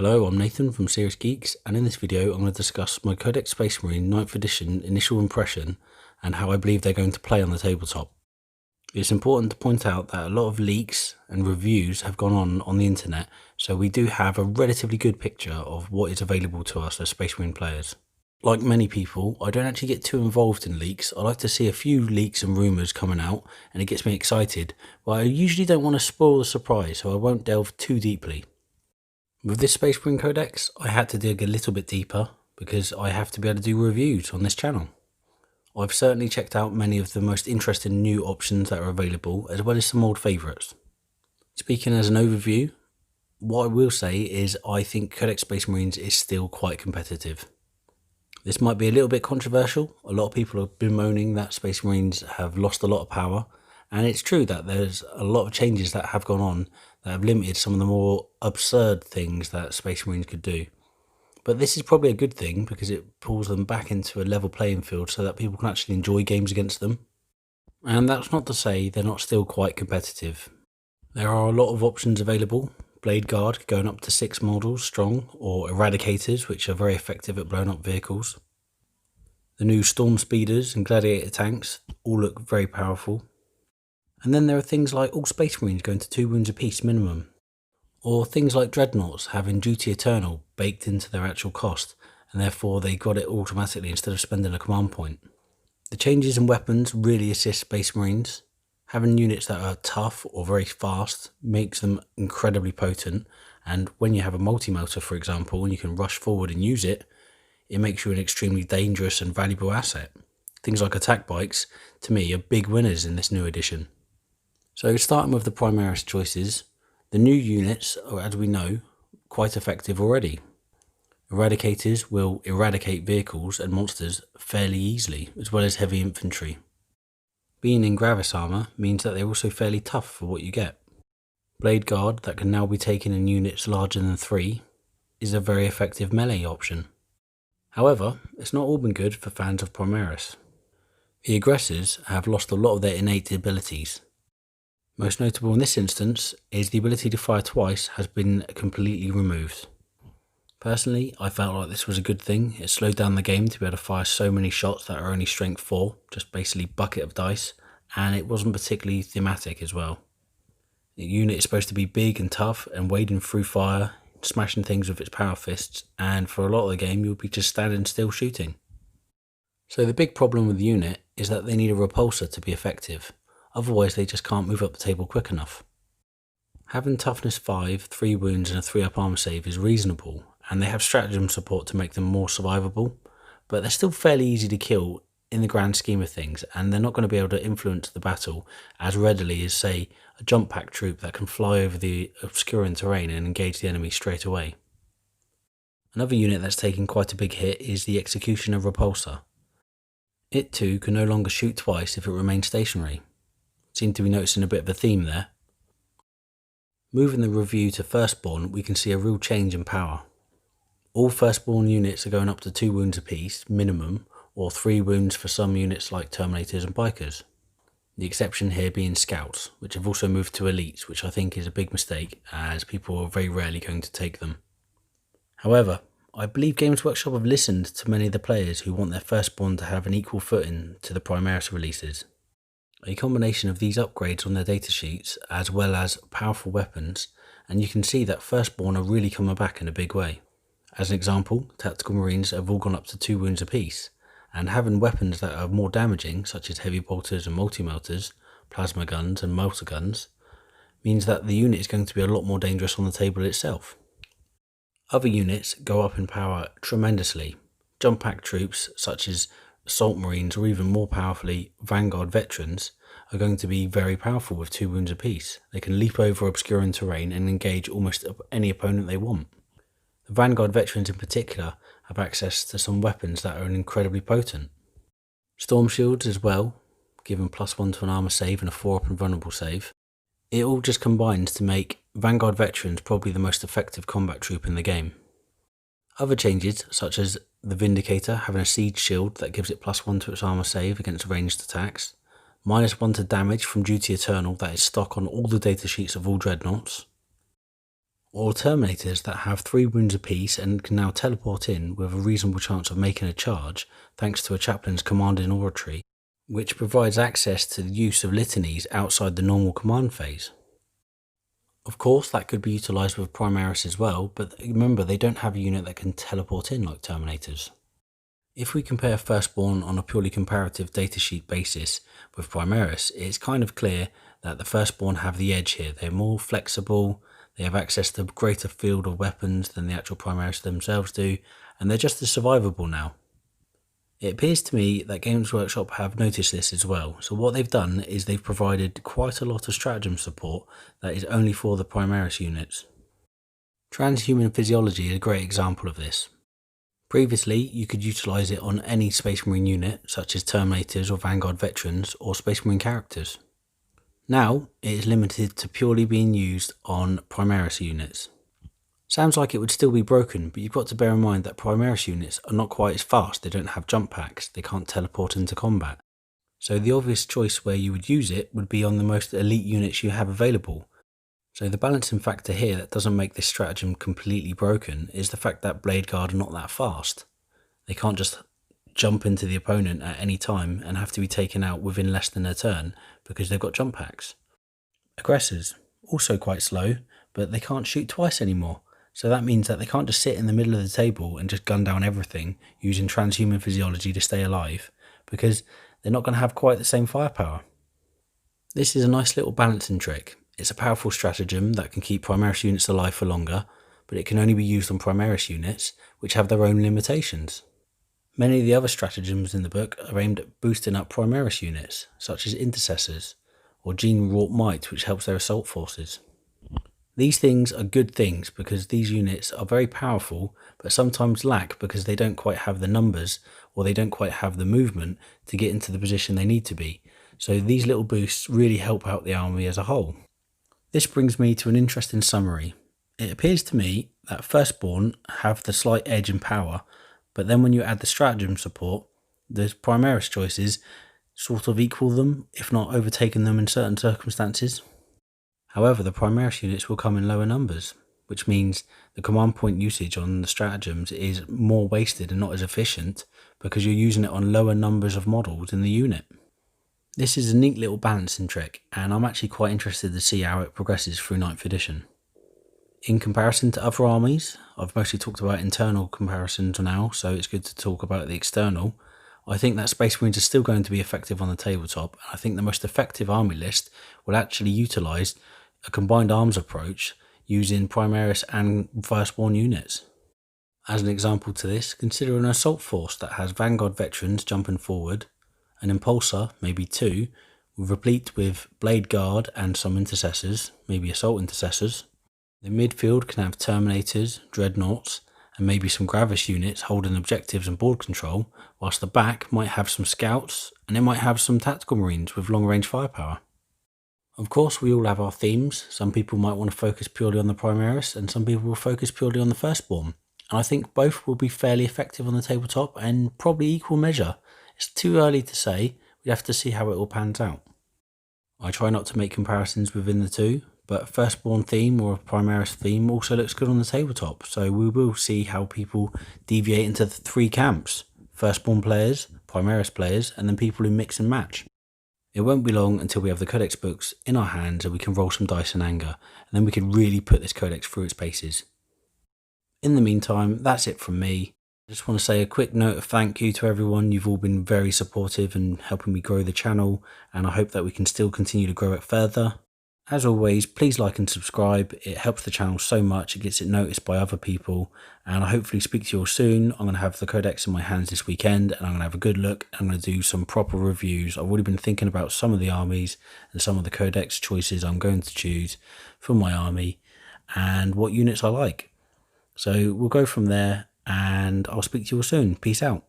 Hello, I'm Nathan from Serious Geeks, and in this video I'm going to discuss my Codex Space Marine 9th edition initial impression and how I believe they're going to play on the tabletop. It's important to point out that a lot of leaks and reviews have gone on the internet, so we do have a relatively good picture of what is available to us as Space Marine players. Like many people, I don't actually get too involved in leaks. I like to see a few leaks and rumours coming out and it gets me excited, but I usually don't want to spoil the surprise, so I won't delve too deeply. With this Space Marine Codex, I had to dig a little bit deeper because I have to be able to do reviews on this channel. I've certainly checked out many of the most interesting new options that are available, as well as some old favourites. Speaking as an overview, what I will say is I think Codex Space Marines is still quite competitive. This might be a little bit controversial. A lot of people have been moaning that Space Marines have lost a lot of power, and it's true that there's a lot of changes that have gone on that have limited some of the more absurd things that Space Marines could do. But this is probably a good thing because it pulls them back into a level playing field so that people can actually enjoy games against them. And that's not to say they're not still quite competitive. There are a lot of options available. Blade Guard going up to 6 models strong, or Eradicators, which are very effective at blowing up vehicles. The new Storm Speeders and Gladiator tanks all look very powerful. And then there are things like all Space Marines going to 2 wounds apiece minimum, or things like Dreadnoughts having Duty Eternal baked into their actual cost, and therefore they got it automatically instead of spending a command point. The changes in weapons really assist Space Marines. Having units that are tough or very fast makes them incredibly potent, and when you have a multi-melter, for example, and you can rush forward and use it, it makes you an extremely dangerous and valuable asset. Things like attack bikes, to me, are big winners in this new edition. So starting with the Primaris choices, the new units are, as we know, quite effective already. Eradicators will eradicate vehicles and monsters fairly easily, as well as heavy infantry. Being in Gravis armour means that they're also fairly tough for what you get. Blade Guard, that can now be taken in units larger than 3, is a very effective melee option. However, it's not all been good for fans of Primaris. The aggressors have lost a lot of their innate abilities. Most notable in this instance is the ability to fire twice has been completely removed. Personally, I felt like this was a good thing. It slowed down the game to be able to fire so many shots that are only strength 4, just basically bucket of dice, and it wasn't particularly thematic as well. The unit is supposed to be big and tough and wading through fire, smashing things with its power fists, and for a lot of the game you'll be just standing still shooting. So the big problem with the unit is that they need a repulsor to be effective. Otherwise they just can't move up the table quick enough. Having toughness 5, 3 wounds and a 3 up armor save is reasonable, and they have stratagem support to make them more survivable, but they're still fairly easy to kill in the grand scheme of things, and they're not going to be able to influence the battle as readily as, say, a jump pack troop that can fly over the obscuring terrain and engage the enemy straight away. Another unit that's taken quite a big hit is the Executioner Repulsor. It too can no longer shoot twice if it remains stationary. Seem to be noticing a bit of a theme there. Moving the review to Firstborn, we can see a real change in power. All Firstborn units are going up to 2 wounds apiece, minimum, or 3 wounds for some units like Terminators and Bikers. The exception here being Scouts, which have also moved to Elites, which I think is a big mistake, as people are very rarely going to take them. However, I believe Games Workshop have listened to many of the players who want their Firstborn to have an equal footing to the Primaris releases. A combination of these upgrades on their datasheets, as well as powerful weapons, and you can see that Firstborn are really coming back in a big way. As an example, Tactical Marines have all gone up to 2 wounds apiece, and having weapons that are more damaging, such as heavy bolters and multi-melters, plasma guns and melter guns, means that the unit is going to be a lot more dangerous on the table itself. Other units go up in power tremendously. Jump pack troops, such as Assault Marines, or even more powerfully Vanguard Veterans, are going to be very powerful with 2 wounds apiece. They can leap over obscuring terrain and engage almost any opponent they want. The Vanguard Veterans in particular have access to some weapons that are incredibly potent. Storm Shields as well, given +1 to an armor save and a 4 up invulnerable save. It all just combines to make Vanguard Veterans probably the most effective combat troop in the game. Other changes, such as the Vindicator having a siege shield that gives it +1 to its armor save against ranged attacks, -1 to damage from Duty Eternal that is stock on all the datasheets of all Dreadnoughts. or Terminators that have 3 wounds apiece and can now teleport in with a reasonable chance of making a charge thanks to a chaplain's command in oratory, which provides access to the use of litanies outside the normal command phase. Of course, that could be utilised with Primaris as well, but remember they don't have a unit that can teleport in like Terminators. If we compare Firstborn on a purely comparative datasheet basis with Primaris, it's kind of clear that the Firstborn have the edge here. They're more flexible, they have access to a greater field of weapons than the actual Primaris themselves do, and they're just as survivable now. It appears to me that Games Workshop have noticed this as well, so what they've done is they've provided quite a lot of stratagem support that is only for the Primaris units. Transhuman physiology is a great example of this. Previously, you could utilise it on any Space Marine unit, such as Terminators or Vanguard veterans or Space Marine characters. Now, it is limited to purely being used on Primaris units. Sounds like it would still be broken, but you've got to bear in mind that Primaris units are not quite as fast, they don't have jump packs, they can't teleport into combat. So the obvious choice where you would use it would be on the most elite units you have available. So the balancing factor here that doesn't make this stratagem completely broken is the fact that Blade Guard are not that fast. They can't just jump into the opponent at any time and have to be taken out within less than a turn because they've got jump packs. Aggressors, also quite slow, but they can't shoot twice anymore. So that means that they can't just sit in the middle of the table and just gun down everything using transhuman physiology to stay alive, because they're not going to have quite the same firepower. This is a nice little balancing trick. It's a powerful stratagem that can keep Primaris units alive for longer, but it can only be used on Primaris units, which have their own limitations. Many of the other stratagems in the book are aimed at boosting up Primaris units, such as Intercessors, or Gene-wrought Might, which helps their assault forces. These things are good things because these units are very powerful, but sometimes lack because they don't quite have the numbers, or they don't quite have the movement to get into the position they need to be. So these little boosts really help out the army as a whole. This brings me to an interesting summary. It appears to me that Firstborn have the slight edge in power, but then when you add the stratagem support, the Primaris choices sort of equal them, if not overtaken them in certain circumstances. However, the Primaris units will come in lower numbers, which means the command point usage on the stratagems is more wasted and not as efficient because you're using it on lower numbers of models in the unit. This is a neat little balancing trick, and I'm actually quite interested to see how it progresses through 9th edition. In comparison to other armies, I've mostly talked about internal comparisons now, so it's good to talk about the external. I think that Space Marines are still going to be effective on the tabletop, and I think the most effective army list will actually utilise a combined arms approach using Primaris and Firstborn units. As an example to this, consider an assault force that has Vanguard veterans jumping forward, an Impulsor, maybe 2, replete with Blade Guard and some Intercessors, maybe Assault Intercessors. The midfield can have Terminators, Dreadnoughts, and maybe some Gravis units holding objectives and board control, whilst the back might have some Scouts, and it might have some Tactical Marines with long-range firepower. Of course, we all have our themes. Some people might want to focus purely on the Primaris, and some people will focus purely on the Firstborn. And I think both will be fairly effective on the tabletop and probably equal measure. It's too early to say. We'd have to see how it all pans out. I try not to make comparisons within the two, but a Firstborn theme or a Primaris theme also looks good on the tabletop, so we will see how people deviate into the 3 camps: Firstborn players, Primaris players, and then people who mix and match. It won't be long until we have the Codex books in our hands and we can roll some dice in anger, and then we can really put this Codex through its paces. In the meantime, that's it from me. I just want to say a quick note of thank you to everyone. You've all been very supportive and helping me grow the channel, and I hope that we can still continue to grow it further. As always, please like and subscribe. It helps the channel so much, it gets it noticed by other people, and I hopefully speak to you all soon. I'm going to have the Codex in my hands this weekend, and I'm going to have a good look. I'm going to do some proper reviews. I've already been thinking about some of the armies and some of the Codex choices I'm going to choose for my army and what units I like. So we'll go from there, and I'll speak to you all soon. Peace out.